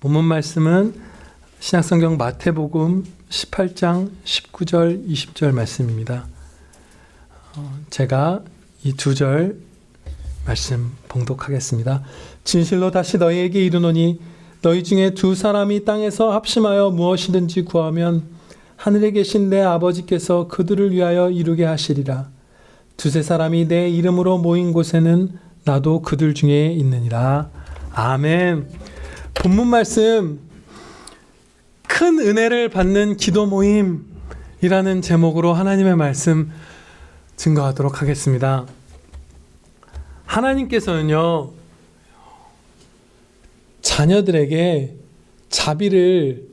본문 말씀은 신약성경 마태복음 18장 19절 20절 말씀입니다. 제가 이 두 절 말씀 봉독하겠습니다. 진실로 다시 너희에게 이르노니 너희 중에 두 사람이 땅에서 합심하여 무엇이든지 구하면 하늘에 계신 내 아버지께서 그들을 위하여 이루게 하시리라. 두세 사람이 내 이름으로 모인 곳에는 나도 그들 중에 있느니라. 아멘. 본문 말씀, 큰 은혜를 받는 기도 모임이라는 제목으로 하나님의 말씀 증거하도록 하겠습니다. 하나님께서는요, 자녀들에게 자비를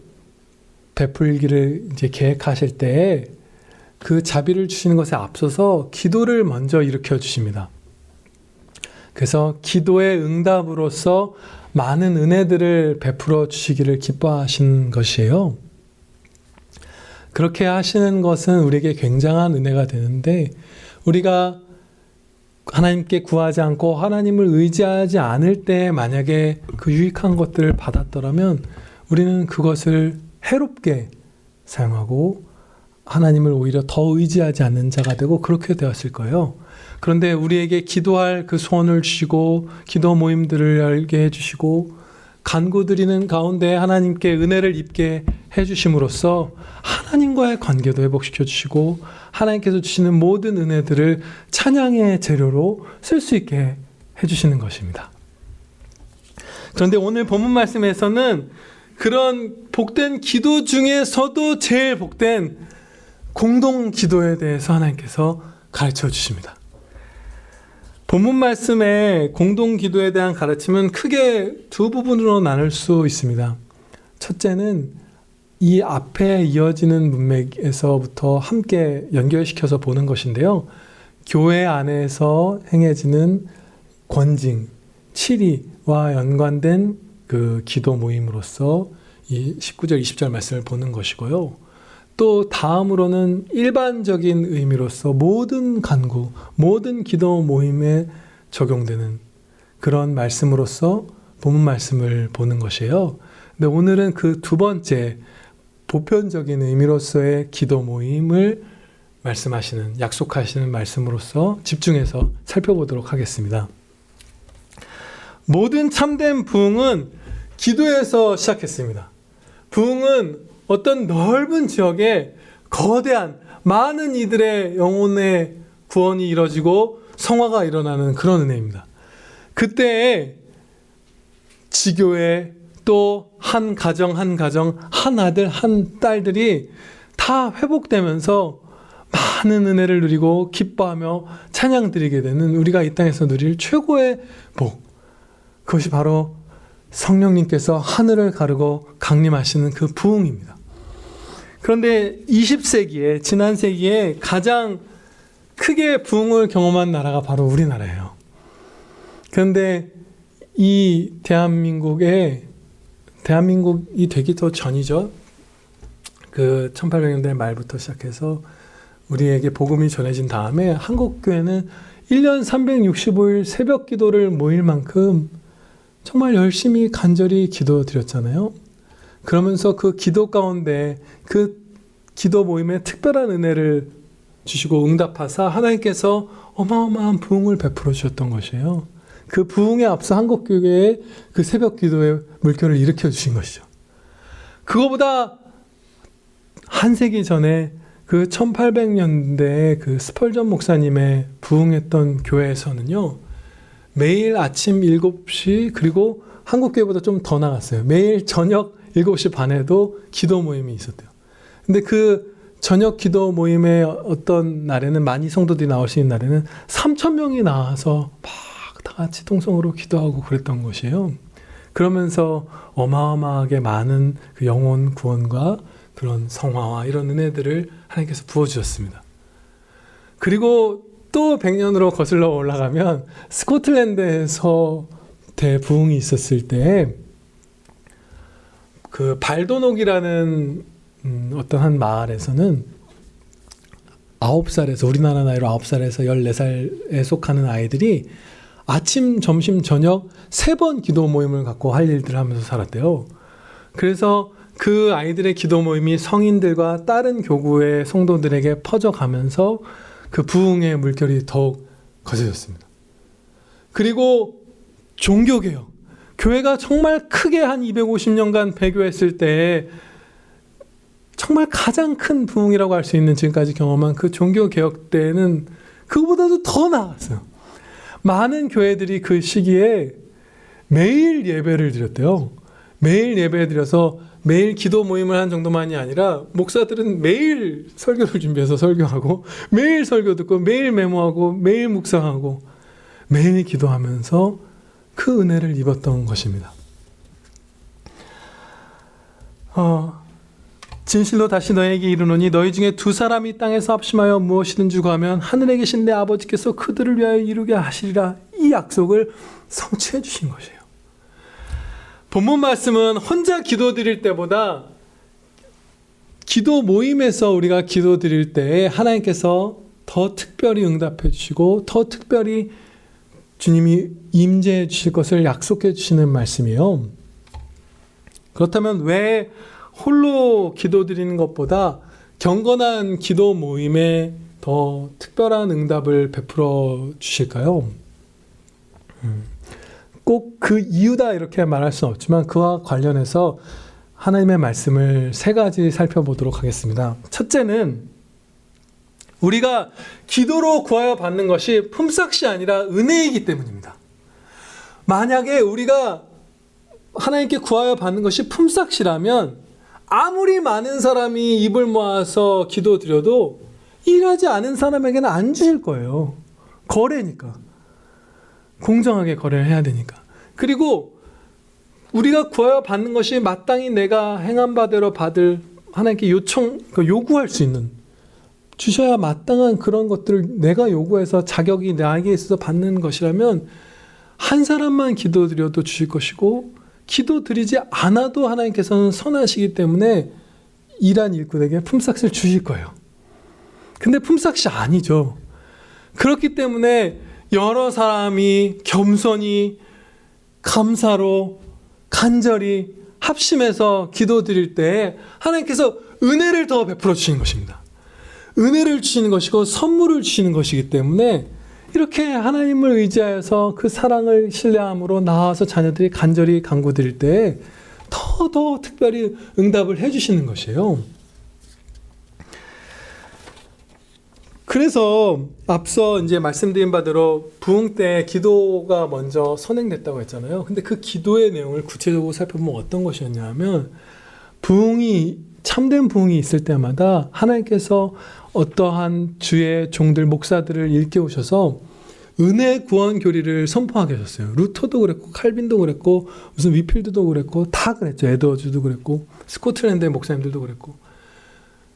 베풀기를 이제 계획하실 때 그 자비를 주시는 것에 앞서서 기도를 먼저 일으켜 주십니다. 그래서 기도의 응답으로서 많은 은혜들을 베풀어 주시기를 기뻐하신 것이에요. 그렇게 하시는 것은 우리에게 굉장한 은혜가 되는데, 우리가 하나님께 구하지 않고 하나님을 의지하지 않을 때 만약에 그 유익한 것들을 받았더라면 우리는 그것을 해롭게 사용하고 하나님을 오히려 더 의지하지 않는 자가 되고 그렇게 되었을 거예요. 그런데 우리에게 기도할 그 소원을 주시고 기도 모임들을 열게 해주시고 간구드리는 가운데 하나님께 은혜를 입게 해주심으로써 하나님과의 관계도 회복시켜 주시고 하나님께서 주시는 모든 은혜들을 찬양의 재료로 쓸 수 있게 해주시는 것입니다. 그런데 오늘 본문 말씀에서는 그런 복된 기도 중에서도 제일 복된 공동 기도에 대해서 하나님께서 가르쳐 주십니다. 본문 말씀의 공동 기도에 대한 가르침은 크게 두 부분으로 나눌 수 있습니다. 첫째는 이 앞에 이어지는 문맥에서부터 함께 연결시켜서 보는 것인데요. 교회 안에서 행해지는 권징, 치리와 연관된 그 기도 모임으로서 이 19절, 20절 말씀을 보는 것이고요. 또 다음으로는 일반적인 의미로서 모든 간구, 모든 기도 모임에 적용되는 그런 말씀으로서 본문 말씀을 보는 것이에요. 근데 오늘은 그 두 번째 보편적인 의미로서의 기도 모임을 말씀하시는, 약속하시는 말씀으로서 집중해서 살펴보도록 하겠습니다. 모든 참된 부흥은 기도에서 시작했습니다. 부흥은 어떤 넓은 지역에 거대한 많은 이들의 영혼의 구원이 이루어지고 성화가 일어나는 그런 은혜입니다. 그때에 지교회 또 한 가정 한 가정 한 아들 한 딸들이 다 회복되면서 많은 은혜를 누리고 기뻐하며 찬양 드리게 되는 우리가 이 땅에서 누릴 최고의 복, 그것이 바로 성령님께서 하늘을 가르고 강림하시는 그 부흥입니다. 그런데 20세기에, 지난 세기에 가장 크게 부흥을 경험한 나라가 바로 우리나라예요. 그런데 이 대한민국이 되기 더 전이죠. 그 1800년대 말부터 시작해서 우리에게 복음이 전해진 다음에 한국교회는 1년 365일 새벽 기도를 모일 만큼 정말 열심히 간절히 기도드렸잖아요. 그러면서 그 기도 가운데 그 기도 모임에 특별한 은혜를 주시고 응답하사 하나님께서 어마어마한 부흥을 베풀어 주셨던 것이에요. 그 부흥에 앞서 한국교회의 그 새벽 기도의 물결을 일으켜 주신 것이죠. 그거보다 한 세기 전에 그 1800년대에 그 스펄전 목사님의 부흥했던 교회에서는요, 매일 아침 7시, 그리고 한국교회보다 좀 더 나갔어요. 매일 저녁 7시 반에도 기도 모임이 있었대요. 근데 그 저녁 기도 모임에 어떤 날에는 많이 성도들이 나올 수 있는 날에는 3,000명이 나와서 막 다 같이 통성으로 기도하고 그랬던 것이에요. 그러면서 어마어마하게 많은 그 영혼 구원과 그런 성화와 이런 은혜들을 하나님께서 부어주셨습니다. 그리고 또 100년으로 거슬러 올라가면 스코틀랜드에서 대부흥이 있었을 때 그 발도녹이라는 어떤 한 마을에서는 9살에서, 우리나라 나이로 9살에서 14살에 속하는 아이들이 아침, 점심, 저녁 3번 기도 모임을 갖고 할 일들을 하면서 살았대요. 그래서 그 아이들의 기도 모임이 성인들과 다른 교구의 성도들에게 퍼져가면서 그 부흥의 물결이 더욱 거세졌습니다. 그리고 종교개혁. 교회가 정말 크게 한 250년간 배교했을 때 정말 가장 큰 부흥이라고 할 수 있는 지금까지 경험한 그 종교개혁 때는 그보다도 더 나았어요. 많은 교회들이 그 시기에 매일 예배를 드렸대요. 매일 예배 드려서 매일 기도 모임을 한 정도만이 아니라 목사들은 매일 설교를 준비해서 설교하고 매일 설교 듣고 매일 메모하고 매일 묵상하고 매일 기도하면서 그 은혜를 입었던 것입니다. 진실로 다시 너에게 이르노니 너희 중에 두 사람이 땅에서 합심하여 무엇이든지 구하면 하늘에 계신 내 아버지께서 그들을 위하여 이루게 하시리라. 이 약속을 성취해 주신 것이에요. 본문 말씀은 혼자 기도 드릴 때보다 기도 모임에서 우리가 기도 드릴 때 하나님께서 더 특별히 응답해 주시고 더 특별히 주님이 임재해 주실 것을 약속해 주시는 말씀이에요. 그렇다면 왜 홀로 기도 드리는 것보다 경건한 기도 모임에 더 특별한 응답을 베풀어 주실까요? 꼭 그 이유다 이렇게 말할 수는 없지만 그와 관련해서 하나님의 말씀을 세 가지 살펴보도록 하겠습니다. 첫째는 우리가 기도로 구하여 받는 것이 품삯이 아니라 은혜이기 때문입니다. 만약에 우리가 하나님께 구하여 받는 것이 품삯이라면 아무리 많은 사람이 입을 모아서 기도드려도 일하지 않은 사람에게는 안 주실 거예요. 거래니까. 공정하게 거래를 해야 되니까. 그리고 우리가 구하여 받는 것이 마땅히 내가 행한 바대로 받을 하나님께 요구할 수 있는 주셔야 마땅한 그런 것들을 내가 요구해서 자격이 나에게 있어서 받는 것이라면 한 사람만 기도드려도 주실 것이고 기도드리지 않아도 하나님께서는 선하시기 때문에 일한 일꾼에게 품삯을 주실 거예요. 근데 품삯이 아니죠. 그렇기 때문에 여러 사람이 겸손히 감사로 간절히 합심해서 기도드릴 때 하나님께서 은혜를 더 베풀어 주시는 것입니다. 은혜를 주시는 것이고 선물을 주시는 것이기 때문에 이렇게 하나님을 의지하여서 그 사랑을 신뢰함으로 나와서 자녀들이 간절히 간구드릴 때 더 특별히 응답을 해주시는 것이에요. 그래서 앞서 이제 말씀드린 바대로 부흥 때 기도가 먼저 선행됐다고 했잖아요. 근데 그 기도의 내용을 구체적으로 살펴보면 어떤 것이었냐면 참된 부흥이 있을 때마다 하나님께서 어떠한 주의 종들 목사들을 일깨우셔서 은혜 구원 교리를 선포하게 하셨어요. 루터도 그랬고 칼빈도 그랬고 무슨 위필드도 그랬고 다 그랬죠. 에드워즈도 그랬고 스코틀랜드의 목사님들도 그랬고.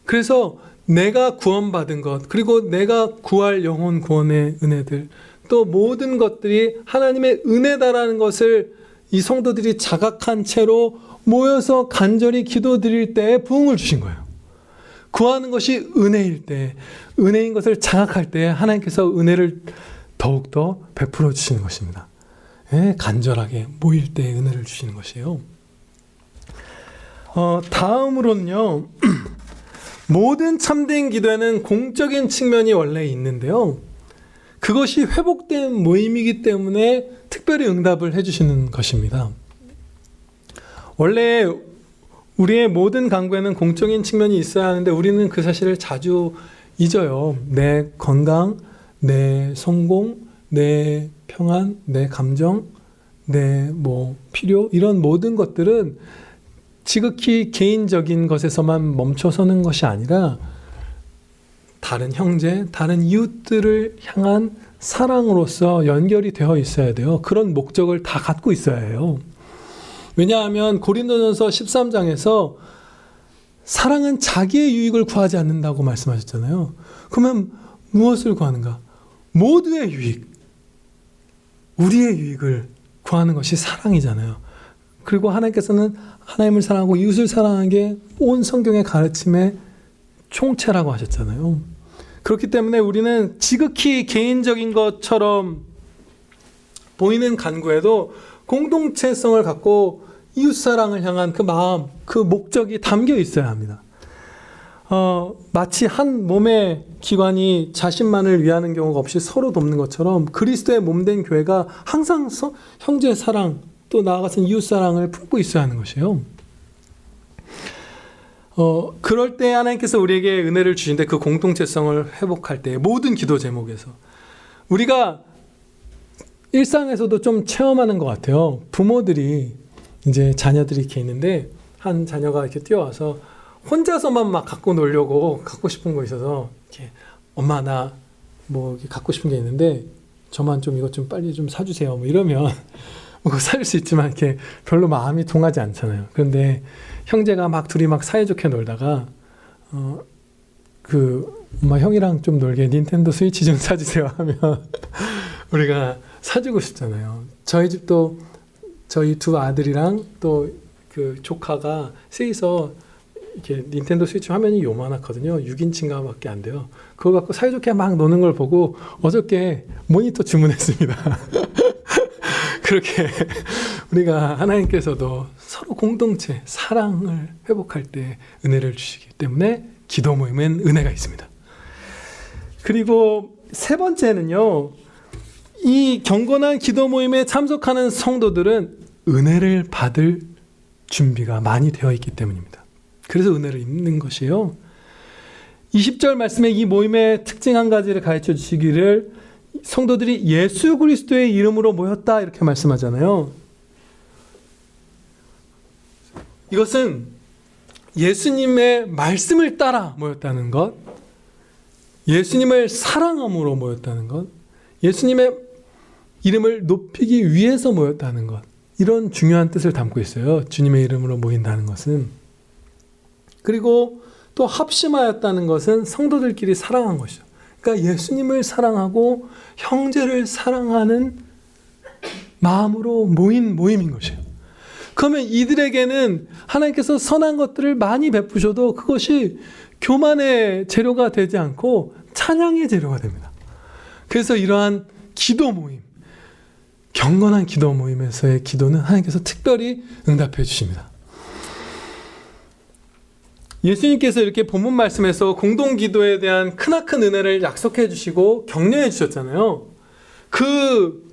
그래서 내가 구원받은 것 그리고 내가 구할 영혼 구원의 은혜들 또 모든 것들이 하나님의 은혜다라는 것을 이 성도들이 자각한 채로 모여서 간절히 기도드릴 때 부흥을 주신 거예요. 구하는 것이 은혜일 때, 은혜인 것을 자각할 때 하나님께서 은혜를 더욱더 베풀어 주시는 것입니다. 간절하게 모일 때 은혜를 주시는 것이에요. 다음으로는요. 모든 참된 기도에는 공적인 측면이 원래 있는데요. 그것이 회복된 모임이기 때문에 특별히 응답을 해주시는 것입니다. 원래 우리의 모든 간구에는 공적인 측면이 있어야 하는데 우리는 그 사실을 자주 잊어요. 내 건강, 내 성공, 내 평안, 내 감정, 내 필요 이런 모든 것들은 지극히 개인적인 것에서만 멈춰서는 것이 아니라 다른 형제, 다른 이웃들을 향한 사랑으로서 연결이 되어 있어야 돼요. 그런 목적을 다 갖고 있어야 해요. 왜냐하면 고린도전서 13장에서 사랑은 자기의 유익을 구하지 않는다고 말씀하셨잖아요. 그러면 무엇을 구하는가? 모두의 유익, 우리의 유익을 구하는 것이 사랑이잖아요. 그리고 하나님께서는 하나님을 사랑하고 이웃을 사랑하는 게 온 성경의 가르침의 총체라고 하셨잖아요. 그렇기 때문에 우리는 지극히 개인적인 것처럼 보이는 간구에도 공동체성을 갖고 이웃사랑을 향한 그 마음, 그 목적이 담겨 있어야 합니다. 마치 한 몸의 기관이 자신만을 위하는 경우가 없이 서로 돕는 것처럼 그리스도의 몸된 교회가 항상 형제 사랑, 또 나아가서는 이웃 사랑을 품고 있어야 하는 것이에요. 그럴 때 하나님께서 우리에게 은혜를 주신데 그 공동체성을 회복할 때 모든 기도 제목에서 우리가 일상에서도 좀 체험하는 것 같아요. 부모들이 이제 자녀들이 이렇게 있는데 한 자녀가 이렇게 뛰어와서 혼자서만 막 갖고 놀려고 갖고 싶은 거 있어서 이렇게 엄마 나 뭐 갖고 싶은 게 있는데 저만 좀 이것 좀 빨리 좀 사주세요. 뭐 이러면 뭐 사줄 수 있지만 이렇게 별로 마음이 통하지 않잖아요. 그런데 형제가 막 둘이 막 사이좋게 놀다가 엄마 형이랑 좀 놀게 닌텐도 스위치 좀 사주세요 하면 우리가 사주고 싶잖아요. 저희 집도 저희 두 아들이랑 또 그 조카가 셋이서 이렇게 닌텐도 스위치 화면이 요만하거든요. 6인치인가 밖에 안 돼요. 그거 갖고 사이좋게 막 노는 걸 보고 어저께 모니터 주문했습니다. 그렇게 우리가 하나님께서도 서로 공동체, 사랑을 회복할 때 은혜를 주시기 때문에 기도 모임엔 은혜가 있습니다. 그리고 세 번째는요. 이 경건한 기도 모임에 참석하는 성도들은 은혜를 받을 준비가 많이 되어 있기 때문입니다. 그래서 은혜를 입는 것이에요. 20절 말씀에 이 모임의 특징 한 가지를 가르쳐 주시기를 성도들이 예수 그리스도의 이름으로 모였다 이렇게 말씀하잖아요. 이것은 예수님의 말씀을 따라 모였다는 것, 예수님을 사랑함으로 모였다는 것, 예수님의 이름을 높이기 위해서 모였다는 것, 이런 중요한 뜻을 담고 있어요. 주님의 이름으로 모인다는 것은. 그리고 또 합심하였다는 것은 성도들끼리 사랑한 것이죠. 그러니까 예수님을 사랑하고 형제를 사랑하는 마음으로 모인 모임인 것이에요. 그러면 이들에게는 하나님께서 선한 것들을 많이 베푸셔도 그것이 교만의 재료가 되지 않고 찬양의 재료가 됩니다. 그래서 이러한 기도 모임, 경건한 기도 모임에서의 기도는 하나님께서 특별히 응답해 주십니다. 예수님께서 이렇게 본문 말씀에서 공동기도에 대한 크나큰 은혜를 약속해 주시고 격려해 주셨잖아요. 그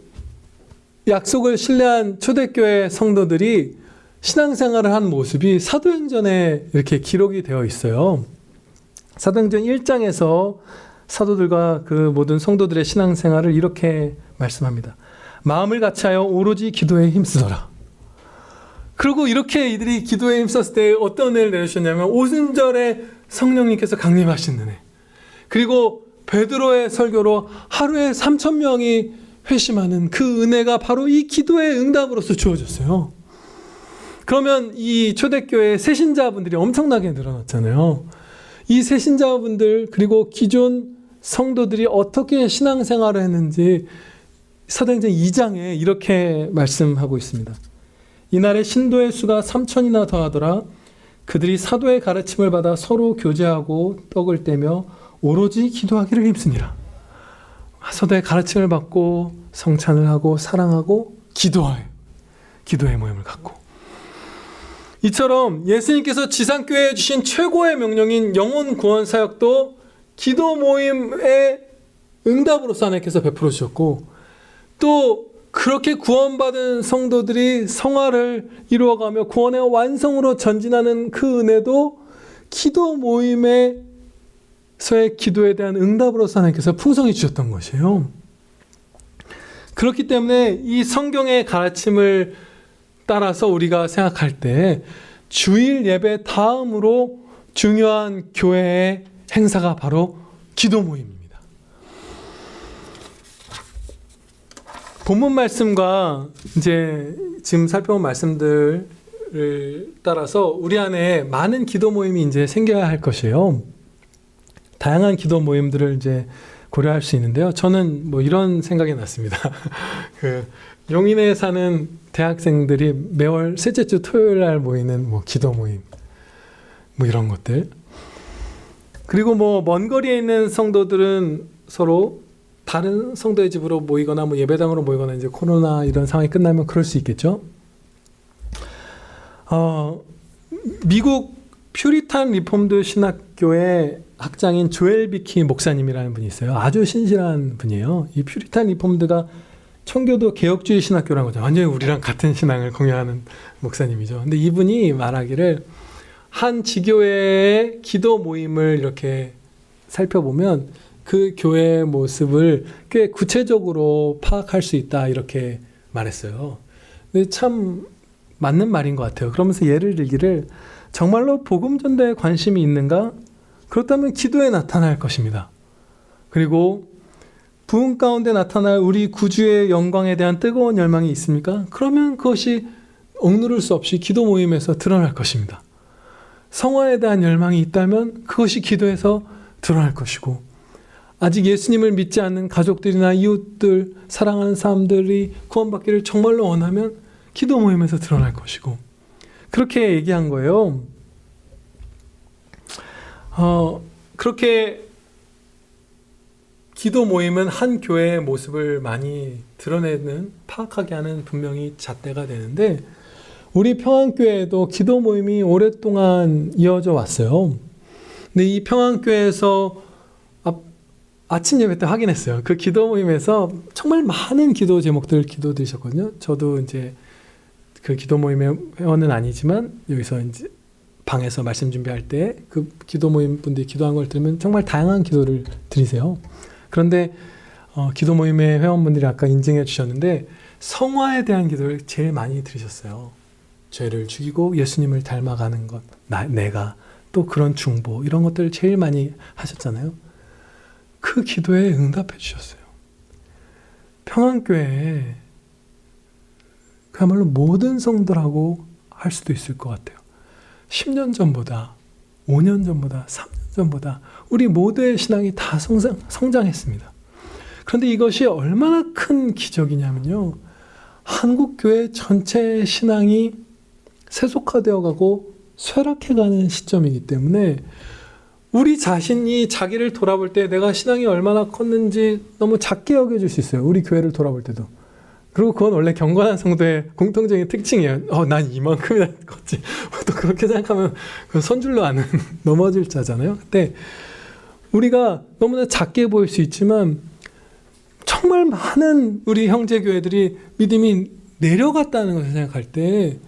약속을 신뢰한 초대교회 성도들이 신앙생활을 한 모습이 사도행전에 이렇게 기록이 되어 있어요. 사도행전 1장에서 사도들과 그 모든 성도들의 신앙생활을 이렇게 말씀합니다. 마음을 같이하여 오로지 기도에 힘쓰더라. 그리고 이렇게 이들이 기도에 힘썼을 때 어떤 은혜를 내주셨냐면 오순절에 성령님께서 강림하신 은혜, 그리고 베드로의 설교로 하루에 3,000명이 회심하는 그 은혜가 바로 이 기도의 응답으로서 주어졌어요. 그러면 이 초대교회 새신자분들이 엄청나게 늘어났잖아요. 이 새신자분들 그리고 기존 성도들이 어떻게 신앙생활을 했는지 사도행전 2장에 이렇게 말씀하고 있습니다. 이날에 신도의 수가 3,000이나 더하더라. 그들이 사도의 가르침을 받아 서로 교제하고 떡을 떼며 오로지 기도하기를 힘쓰니라. 사도의 가르침을 받고 성찬을 하고 사랑하고 기도의 모임을 갖고, 이처럼 예수님께서 지상교회에 주신 최고의 명령인 영혼 구원 사역도 기도 모임의 응답으로서 하나님께서 베풀어 주셨고, 또 그렇게 구원받은 성도들이 성화를 이루어가며 구원의 완성으로 전진하는 그 은혜도 기도 모임에서의 기도에 대한 응답으로서 하나님께서 풍성히 주셨던 것이에요. 그렇기 때문에 이 성경의 가르침을 따라서 우리가 생각할 때 주일 예배 다음으로 중요한 교회의 행사가 바로 기도 모임입니다. 본문 말씀과 이제 지금 살펴본 말씀들을 따라서 우리 안에 많은 기도 모임이 이제 생겨야 할 것이에요. 다양한 기도 모임들을 이제 고려할 수 있는데요. 저는 뭐 이런 생각이 났습니다. 용인에 사는 대학생들이 매월 셋째 주 토요일 날 모이는 뭐 기도 모임, 뭐 이런 것들. 그리고 뭐 먼 거리에 있는 성도들은 서로 다른 성도의 집으로 모이거나 뭐 예배당으로 모이거나 이제 코로나 이런 상황이 끝나면 그럴 수 있겠죠. 미국 퓨리탄 리폼드 신학교의 학장인 조엘 비키 목사님이라는 분이 있어요. 아주 신실한 분이에요. 이 퓨리탄 리폼드가 청교도 개혁주의 신학교라는 거죠. 완전히 우리랑 같은 신앙을 공유하는 목사님이죠. 근데 이분이 말하기를 한 지교회의 기도 모임을 이렇게 살펴보면 그 교회의 모습을 꽤 구체적으로 파악할 수 있다 이렇게 말했어요. 근데 참 맞는 말인 것 같아요. 그러면서 예를 들기를 정말로 복음 전도에 관심이 있는가? 그렇다면 기도에 나타날 것입니다. 그리고 부흥 가운데 나타날 우리 구주의 영광에 대한 뜨거운 열망이 있습니까? 그러면 그것이 억누를 수 없이 기도 모임에서 드러날 것입니다. 성화에 대한 열망이 있다면 그것이 기도에서 드러날 것이고, 아직 예수님을 믿지 않는 가족들이나 이웃들, 사랑하는 사람들이 구원받기를 정말로 원하면 기도 모임에서 드러날 것이고, 그렇게 얘기한 거예요. 그렇게 기도 모임은 한 교회의 모습을 많이 드러내는, 파악하게 하는 분명히 잣대가 되는데, 우리 평안교회에도 기도 모임이 오랫동안 이어져 왔어요. 근데 이 평안교회에서 아침 예배 때 확인했어요. 그 기도 모임에서 정말 많은 기도 제목들 기도드리셨거든요. 저도 이제 그 기도 모임의 회원은 아니지만 여기서 이제 방에서 말씀 준비할 때 그 기도 모임 분들이 기도한 걸 들으면 정말 다양한 기도를 드리세요. 그런데 기도 모임의 회원분들이 아까 인증해 주셨는데 성화에 대한 기도를 제일 많이 드리셨어요. 죄를 죽이고 예수님을 닮아가는 것, 내가 또 그런 중보 이런 것들을 제일 많이 하셨잖아요. 그 기도에 응답해 주셨어요. 평안교회에 그야말로 모든 성도라고 할 수도 있을 것 같아요. 10년 전보다, 5년 전보다, 3년 전보다 우리 모두의 신앙이 다 성장했습니다. 그런데 이것이 얼마나 큰 기적이냐면요. 한국교회 전체 신앙이 세속화되어 가고 쇠락해가는 시점이기 때문에 우리 자신이 자기를 돌아볼 때 내가 신앙이 얼마나 컸는지 너무 작게 여겨질 수 있어요. 우리 교회를 돌아볼 때도. 그리고 그건 원래 경건한 성도의 공통적인 특징이에요. 난 이만큼이나 컸지. 또 그렇게 생각하면 선줄로 아는 넘어질 자잖아요. 근데 우리가 너무나 작게 보일 수 있지만 정말 많은 우리 형제 교회들이 믿음이 내려갔다는 것을 생각할 때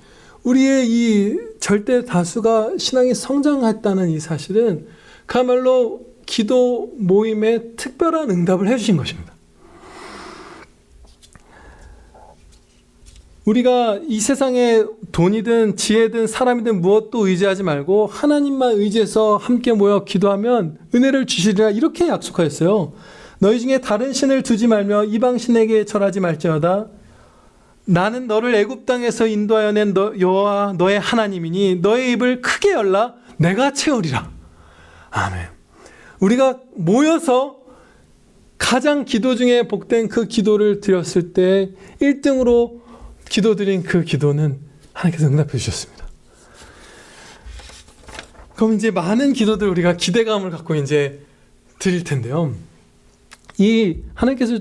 우리의 이 절대 다수가 신앙이 성장했다는 이 사실은 그야말로 기도 모임에 특별한 응답을 해주신 것입니다. 우리가 이 세상에 돈이든 지혜든 사람이든 무엇도 의지하지 말고 하나님만 의지해서 함께 모여 기도하면 은혜를 주시리라 이렇게 약속하였어요. 너희 중에 다른 신을 두지 말며 이방 신에게 절하지 말지어다. 나는 너를 애굽 땅에서 인도하여 낸 여호와 너의 하나님이니 너의 입을 크게 열라 내가 채우리라. 아멘. 우리가 모여서 가장 기도 중에 복된 그 기도를 드렸을 때 1등으로 기도드린 그 기도는 하나님께서 응답해 주셨습니다. 그럼 이제 많은 기도들 우리가 기대감을 갖고 이제 드릴 텐데요. 이 하나님께서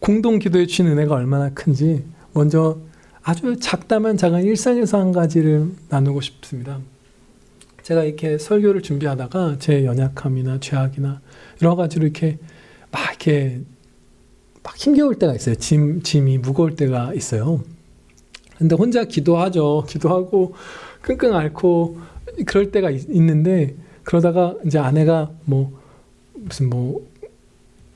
공동 기도해 주신 은혜가 얼마나 큰지 먼저 아주 작다만 작은 일상에서 한 가지를 나누고 싶습니다. 제가 이렇게 설교를 준비하다가 제 연약함이나 죄악이나 여러 가지로 이렇게 막 힘겨울 때가 있어요. 짐이 무거울 때가 있어요. 근데 혼자 기도하죠. 기도하고 끙끙 앓고 그럴 때가 있는데 그러다가 이제 아내가 무슨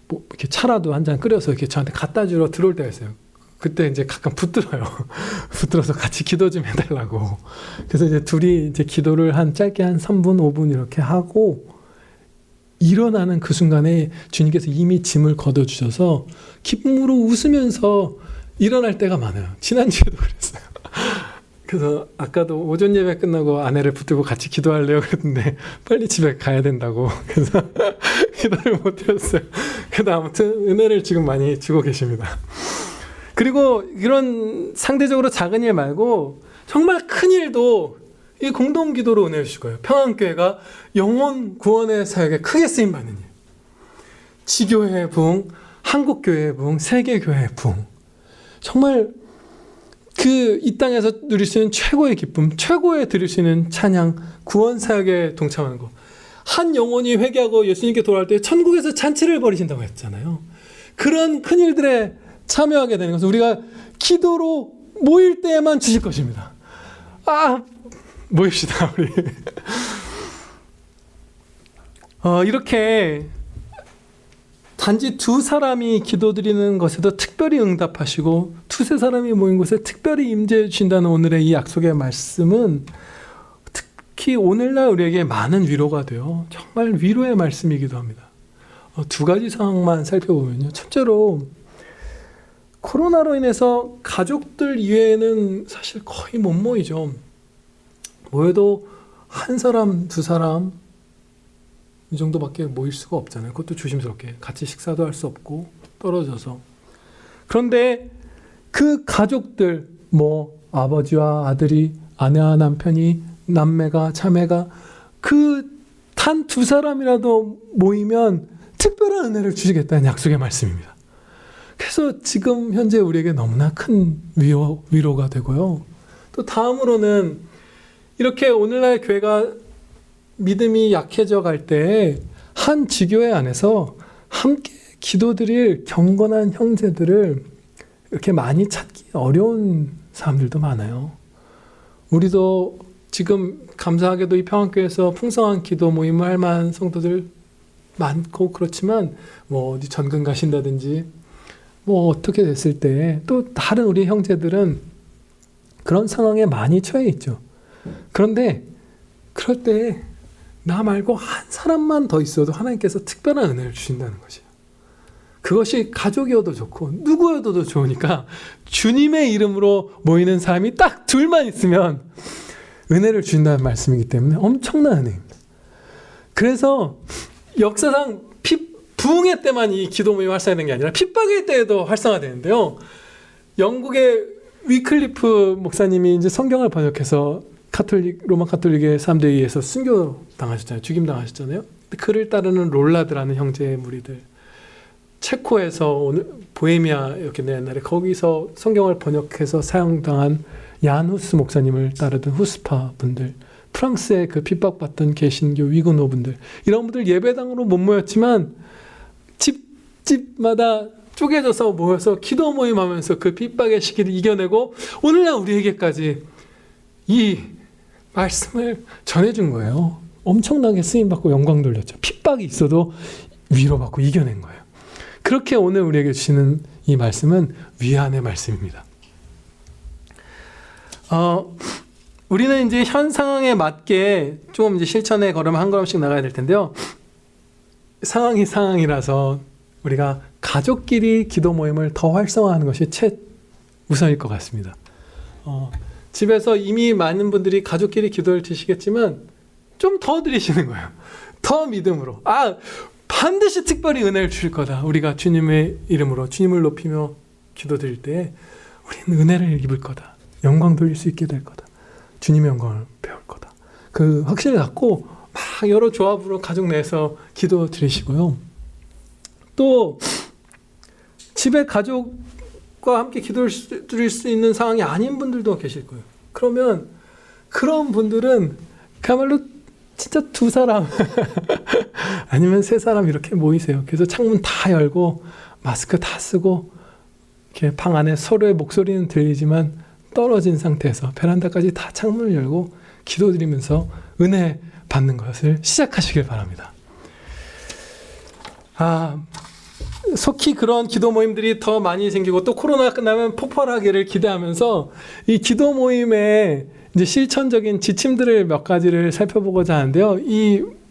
이렇게 차라도 한 잔 끓여서 이렇게 저한테 갖다 주러 들어올 때가 있어요. 그때 이제 가끔 붙들어요. 붙들어서 같이 기도 좀 해달라고. 그래서 이제 둘이 이제 기도를 짧게 한 3분, 5분 이렇게 하고 일어나는 그 순간에 주님께서 이미 짐을 걷어주셔서 기쁨으로 웃으면서 일어날 때가 많아요. 지난주에도 그랬어요. 그래서 아까도 오전 예배 끝나고 아내를 붙들고 같이 기도하려고 그랬는데 빨리 집에 가야 된다고. 그래서 기도를 못했어요. 그래도 아무튼 은혜를 지금 많이 주고 계십니다. 그리고 이런 상대적으로 작은 일 말고 정말 큰 일도 이 공동기도로 은혜를 주실 거예요. 평안교회가 영혼 구원의 사역에 크게 쓰임받는 일. 지교회의 부흥, 한국교회의 부흥, 세계교회의 부흥. 정말 이 땅에서 누릴 수 있는 최고의 기쁨, 최고의 드릴 수 있는 찬양, 구원 사역에 동참하는 거. 한 영혼이 회개하고 예수님께 돌아올 때 천국에서 잔치를 벌이신다고 했잖아요. 그런 큰 일들에 참여하게 되는 것은 우리가 기도로 모일 때에만 주실 것입니다. 모입시다 우리. 이렇게 단지 두 사람이 기도드리는 것에도 특별히 응답하시고 두세 사람이 모인 곳에 특별히 임재해 주신다는 오늘의 이 약속의 말씀은 특히 오늘날 우리에게 많은 위로가 돼요. 정말 위로의 말씀이기도 합니다. 두 가지 상황만 살펴보면요. 첫째로 코로나로 인해서 가족들 이외에는 사실 거의 못 모이죠. 모여도 한 사람, 두 사람 이 정도밖에 모일 수가 없잖아요. 그것도 조심스럽게 같이 식사도 할 수 없고 떨어져서. 그런데 그 가족들, 아버지와 아들이, 아내와 남편이, 남매가, 자매가 그 단 두 사람이라도 모이면 특별한 은혜를 주시겠다는 약속의 말씀입니다. 그래서 지금 현재 우리에게 너무나 큰 위로가 되고요. 또 다음으로는 이렇게 오늘날 교회가 믿음이 약해져 갈 때 한 지교회 안에서 함께 기도드릴 경건한 형제들을 이렇게 많이 찾기 어려운 사람들도 많아요. 우리도 지금 감사하게도 이 평안교회에서 풍성한 기도 모임을 할 만한 성도들 많고 그렇지만 어디 전근 가신다든지 어떻게 됐을 때 또 다른 우리 형제들은 그런 상황에 많이 처해 있죠. 그런데 그럴 때 나 말고 한 사람만 더 있어도 하나님께서 특별한 은혜를 주신다는 것이에요. 그것이 가족이어도 좋고 누구여도 좋으니까 주님의 이름으로 모이는 사람이 딱 둘만 있으면 은혜를 주신다는 말씀이기 때문에 엄청난 은혜입니다. 그래서 역사상 부흥회 때만 이 기도 모임이 활성화되는 게 아니라 핍박의 때에도 활성화되는데요. 영국의 위클리프 목사님이 이제 성경을 번역해서 로마 카톨릭의 사람들에 의해서 순교당하셨잖아요. 죽임당하셨잖아요. 그를 따르는 롤라드라는 형제의 무리들, 체코에서 오늘 보헤미아 이렇게 옛날에 거기서 성경을 번역해서 사용당한 얀 후스 목사님을 따르던 후스파 분들, 프랑스의 그 핍박받던 개신교 위근호 분들, 이런 분들 예배당으로 못 모였지만 집마다 쪼개져서 모여서 기도 모임하면서 그 핍박의 시기를 이겨내고 오늘날 우리에게까지 이 말씀을 전해준 거예요. 엄청나게 쓰임받고 영광 돌렸죠. 핍박이 있어도 위로받고 이겨낸 거예요. 그렇게 오늘 우리에게 주시는 이 말씀은 위안의 말씀입니다. 우리는 이제 현 상황에 맞게 좀 이제 실천의 걸음 한 걸음씩 나가야 될 텐데요. 상황이 상황이라서 우리가 가족끼리 기도 모임을 더 활성화하는 것이 최우선일 것 같습니다. 집에서 이미 많은 분들이 가족끼리 기도를 드시겠지만 좀 더 드리시는 거예요. 더 믿음으로. 반드시 특별히 은혜를 주실 거다. 우리가 주님의 이름으로 주님을 높이며 기도 드릴 때 우리는 은혜를 입을 거다. 영광 돌릴 수 있게 될 거다. 주님의 영광을 배울 거다. 그 확신을 갖고 막 여러 조합으로 가족 내에서 기도 드리시고요. 또 집에 가족과 함께 기도를 드릴 수 있는 상황이 아닌 분들도 계실 거예요. 그러면 그런 분들은 그야말로 진짜 두 사람 아니면 세 사람 이렇게 모이세요. 그래서 창문 다 열고 마스크 다 쓰고 이렇게 방 안에 서로의 목소리는 들리지만 떨어진 상태에서 베란다까지 다 창문을 열고 기도드리면서 은혜 받는 것을 시작하시길 바랍니다. 속히 그런 기도 모임들이 더 많이 생기고 또 코로나가 끝나면 폭발하기를 기대하면서 이 기도 모임의 이제 실천적인 지침들을 몇 가지를 살펴보고자 하는데요.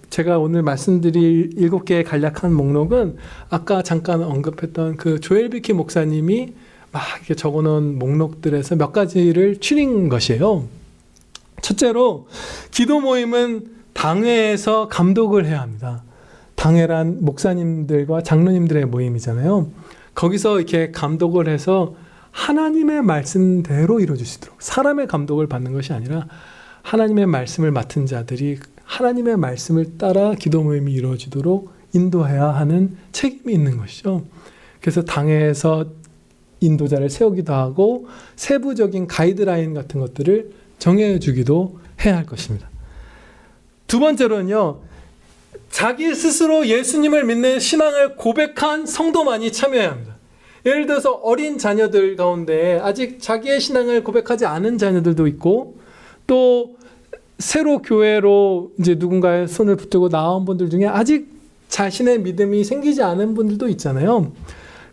제가 오늘 말씀드릴 7개의 간략한 목록은 아까 잠깐 언급했던 그 조엘 비키 목사님이 막 이렇게 적어놓은 목록들에서 몇 가지를 추린 것이에요. 첫째로 기도 모임은 당회에서 감독을 해야 합니다. 당회란 목사님들과 장로님들의 모임이잖아요. 거기서 이렇게 감독을 해서 하나님의 말씀대로 이루어지도록, 사람의 감독을 받는 것이 아니라 하나님의 말씀을 맡은 자들이 하나님의 말씀을 따라 기도 모임이 이루어지도록 인도해야 하는 책임이 있는 것이죠. 그래서 당회에서 인도자를 세우기도 하고 세부적인 가이드라인 같은 것들을 정해주기도 해야 할 것입니다. 두 번째로는요, 자기 스스로 예수님을 믿는 신앙을 고백한 성도만이 참여해야 합니다. 예를 들어서 어린 자녀들 가운데 아직 자기의 신앙을 고백하지 않은 자녀들도 있고, 또 새로 교회로 이제 누군가의 손을 붙들고 나온 분들 중에 아직 자신의 믿음이 생기지 않은 분들도 있잖아요.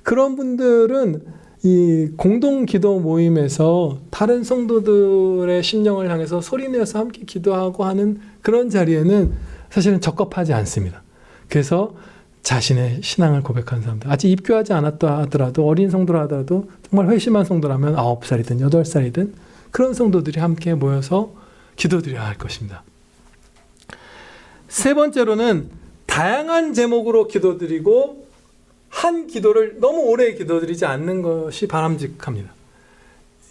그런 분들은 이 공동 기도 모임에서 다른 성도들의 심령을 향해서 소리내어서 함께 기도하고 하는 그런 자리에는 사실은 적합하지 않습니다. 그래서 자신의 신앙을 고백한 사람들, 아직 입교하지 않았다 하더라도, 어린 성도라 하더라도 정말 회심한 성도라면 9살이든 8살이든 그런 성도들이 함께 모여서 기도드려야 할 것입니다. 세 번째로는 다양한 제목으로 기도드리고 한 기도를 너무 오래 기도드리지 않는 것이 바람직합니다.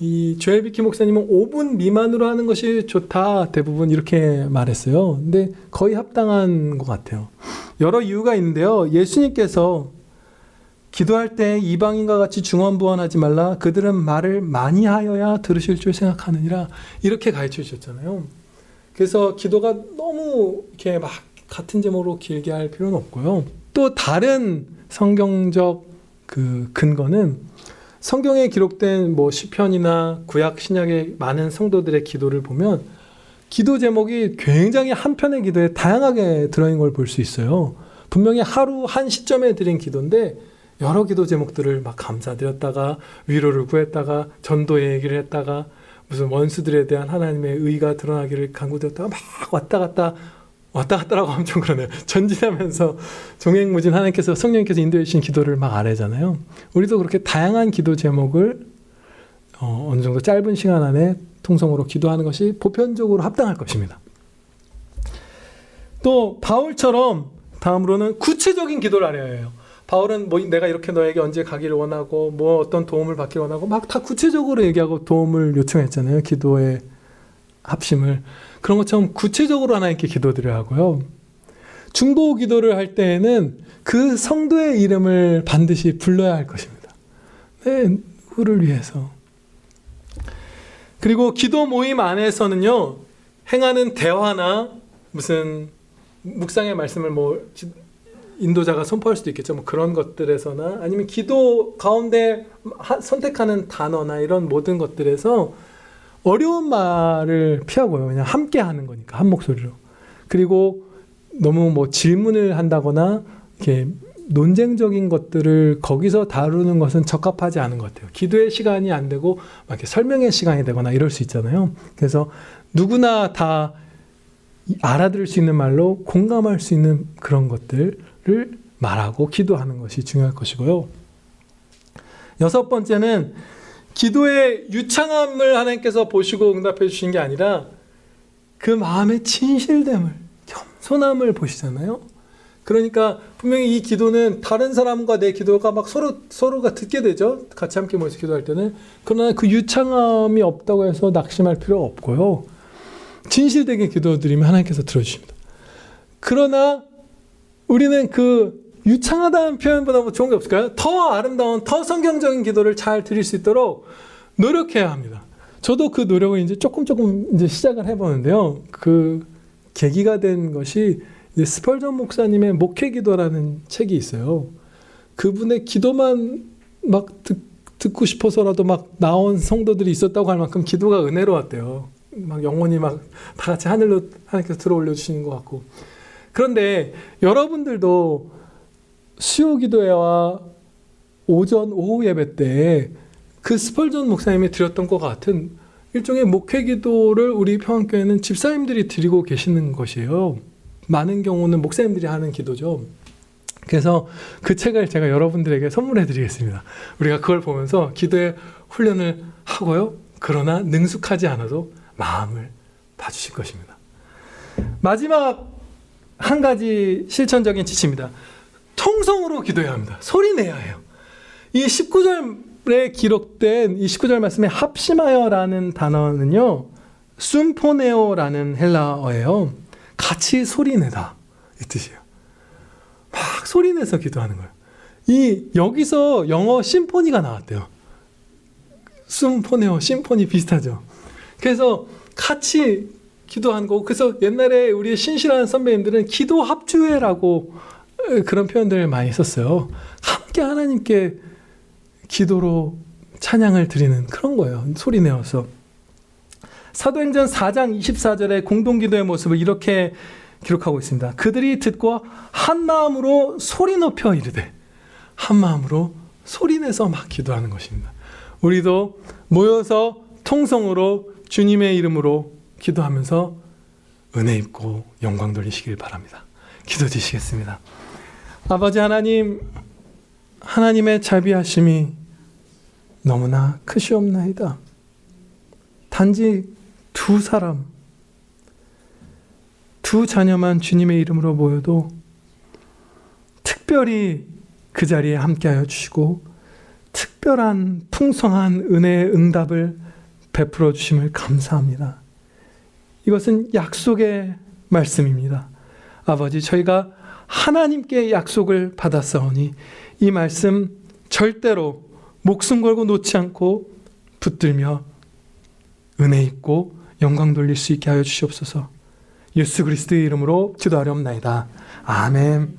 이 조엘 비키 목사님은 5분 미만으로 하는 것이 좋다, 대부분 이렇게 말했어요. 근데 거의 합당한 것 같아요. 여러 이유가 있는데요. 예수님께서 기도할 때 이방인과 같이 중언부언하지 말라. 그들은 말을 많이 하여야 들으실 줄 생각하느니라. 이렇게 가르쳐 주셨잖아요. 그래서 기도가 너무 이렇게 막 같은 제목으로 길게 할 필요는 없고요. 또 다른 성경적 그 근거는 성경에 기록된 뭐 시편이나 구약 신약의 많은 성도들의 기도를 보면 기도 제목이 굉장히 한 편의 기도에 다양하게 들어있는 걸 볼 수 있어요. 분명히 하루 한 시점에 드린 기도인데 여러 기도 제목들을 막 감사드렸다가 위로를 구했다가 전도의 얘기를 했다가 무슨 원수들에 대한 하나님의 의가 드러나기를 간구드렸다가 막 왔다 갔다라고 하면 좀 그러네요. 전진하면서 종횡무진 하나님께서 성령님께서 인도해 주신 기도를 막 아뢰잖아요. 우리도 그렇게 다양한 기도 제목을 어느 정도 짧은 시간 안에 통성으로 기도하는 것이 보편적으로 합당할 것입니다. 또 바울처럼 다음으로는 구체적인 기도를 하려 해요. 바울은 뭐 내가 이렇게 너에게 언제 가기를 원하고 뭐 어떤 도움을 받기를 원하고 막 다 구체적으로 얘기하고 도움을 요청했잖아요. 기도의 합심을. 그런 것처럼 구체적으로 하나님께 기도드려야 하고요. 중보 기도를 할 때에는 그 성도의 이름을 반드시 불러야 할 것입니다. 네, 누구를 위해서. 그리고 기도 모임 안에서는요, 행하는 대화나 무슨 묵상의 말씀을 뭐 인도자가 선포할 수도 있겠죠. 뭐 그런 것들에서나 아니면 기도 가운데 선택하는 단어나 이런 모든 것들에서 어려운 말을 피하고요. 그냥 함께 하는 거니까 한 목소리로. 그리고 너무 뭐 질문을 한다거나 이렇게 논쟁적인 것들을 거기서 다루는 것은 적합하지 않은 것 같아요. 기도의 시간이 안 되고 막 이렇게 설명의 시간이 되거나 이럴 수 있잖아요. 그래서 누구나 다 알아들을 수 있는 말로 공감할 수 있는 그런 것들을 말하고 기도하는 것이 중요할 것이고요. 여섯 번째는 기도의 유창함을 하나님께서 보시고 응답해 주신 게 아니라 그 마음의 진실됨을, 겸손함을 보시잖아요. 그러니까 분명히 이 기도는 다른 사람과 내 기도가 막 서로가 듣게 되죠. 같이 함께 모여서 기도할 때는. 그러나 그 유창함이 없다고 해서 낙심할 필요 없고요. 진실되게 기도드리면 하나님께서 들어주십니다. 그러나 우리는 그 유창하다는 표현보다 뭐 좋은 게 없을까요? 더 아름다운, 더 성경적인 기도를 잘 드릴 수 있도록 노력해야 합니다. 저도 그 노력을 이제 조금 이제 시작을 해보는데요. 그 계기가 된 것이 이제 스펄전 목사님의 목회기도라는 책이 있어요. 그분의 기도만 막 듣고 싶어서라도 막 나온 성도들이 있었다고 할 만큼 기도가 은혜로웠대요. 막 영혼이 막 다 같이 하늘로 하나님께서 들어 올려주시는 것 같고. 그런데 여러분들도 수요 기도회와 오전, 오후 예배 때 그 스펄전 목사님이 드렸던 것 같은 일종의 목회 기도를 우리 평안교회는 집사님들이 드리고 계시는 것이에요. 많은 경우는 목사님들이 하는 기도죠. 그래서 그 책을 제가 여러분들에게 선물해 드리겠습니다. 우리가 그걸 보면서 기도의 훈련을 하고요. 그러나 능숙하지 않아도 마음을 봐주실 것입니다. 마지막 한 가지 실천적인 지침입니다. 통성으로 기도해야 합니다. 소리 내야 해요. 이 19절에 기록된 이 19절 말씀에 합심하여라는 단어는요, 숨포네오라는 헬라어예요. 같이 소리내다 이 뜻이에요. 막 소리내서 기도하는 거예요. 여기서 영어 심포니가 나왔대요. 심포네오, 심포니 비슷하죠. 그래서 같이 기도하는 거고, 그래서 옛날에 우리의 신실한 선배님들은 기도 합주회라고 그런 표현들을 많이 썼어요. 함께 하나님께 기도로 찬양을 드리는 그런 거예요. 소리 내어서. 사도행전 4장 24절에 공동기도의 모습을 이렇게 기록하고 있습니다. 그들이 듣고 한 마음으로 소리 높여 이르되, 한 마음으로 소리내서 막 기도하는 것입니다. 우리도 모여서 통성으로 주님의 이름으로 기도하면서 은혜 입고 영광 돌리시길 바랍니다. 기도 드시겠습니다. 아버지 하나님, 하나님의 자비하심이 너무나 크시옵나이다. 단지 두 사람, 두 자녀만 주님의 이름으로 모여도 특별히 그 자리에 함께하여 주시고 특별한 풍성한 은혜의 응답을 베풀어 주심을 감사합니다. 이것은 약속의 말씀입니다. 아버지, 저희가 하나님께 약속을 받았사오니 이 말씀 절대로 목숨 걸고 놓지 않고 붙들며 은혜 입고 영광 돌릴 수 있게 하여 주시옵소서. 예수 그리스도의 이름으로 기도하렵나이다. 아멘.